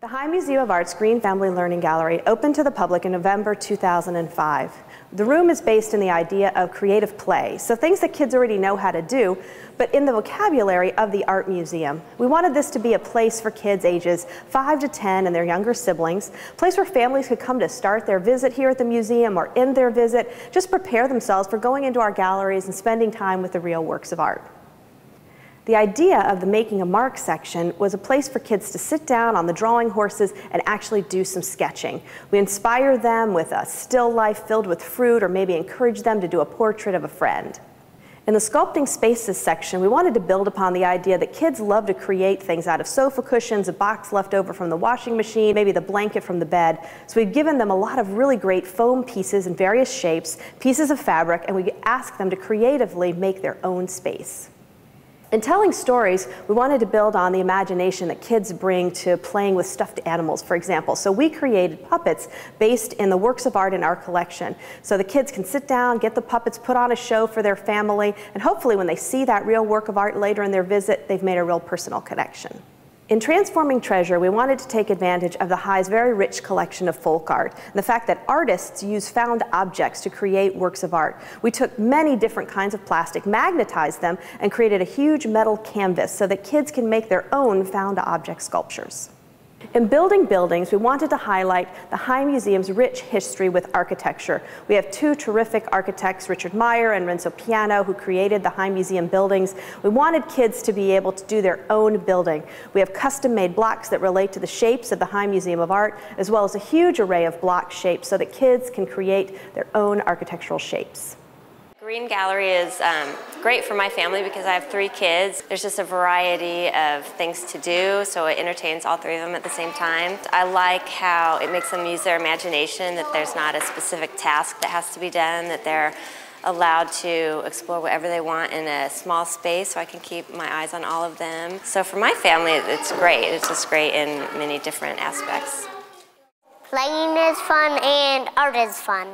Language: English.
The High Museum of Art's Greene Family Learning Gallery opened to the public in November 2005. The room is based in the idea of creative play, so things that kids already know how to do, but in the vocabulary of the art museum. We wanted this to be a place for kids ages 5 to 10 and their younger siblings, a place where families could come to start their visit here at the museum or end their visit, just prepare themselves for going into our galleries and spending time with the real works of art. The idea of the Making a Mark section was a place for kids to sit down on the drawing horses and actually do some sketching. We inspire them with a still life filled with fruit, or maybe encourage them to do a portrait of a friend. In the Sculpting Spaces section, we wanted to build upon the idea that kids love to create things out of sofa cushions, a box left over from the washing machine, maybe the blanket from the bed. So we've given them a lot of really great foam pieces in various shapes, pieces of fabric, and we ask them to creatively make their own space. In telling stories, we wanted to build on the imagination that kids bring to playing with stuffed animals, for example. So we created puppets based in the works of art in our collection. So the kids can sit down, get the puppets, put on a show for their family, and hopefully when they see that real work of art later in their visit, they've made a real personal connection. In Transforming Treasure, we wanted to take advantage of the High's very rich collection of folk art, and the fact that artists use found objects to create works of art. We took many different kinds of plastic, magnetized them, and created a huge metal canvas so that kids can make their own found object sculptures. In Building Buildings, we wanted to highlight the High Museum's rich history with architecture. We have two terrific architects, Richard Meyer and Renzo Piano, who created the High Museum buildings. We wanted kids to be able to do their own building. We have custom-made blocks that relate to the shapes of the High Museum of Art, as well as a huge array of block shapes so that kids can create their own architectural shapes. Greene Gallery is great for my family because I have 3 kids. There's just a variety of things to do, so it entertains all 3 of them at the same time. I like how it makes them use their imagination, that there's not a specific task that has to be done, that they're allowed to explore whatever they want in a small space, so I can keep my eyes on all of them. So for my family, it's great. It's just great in many different aspects. Playing is fun and art is fun.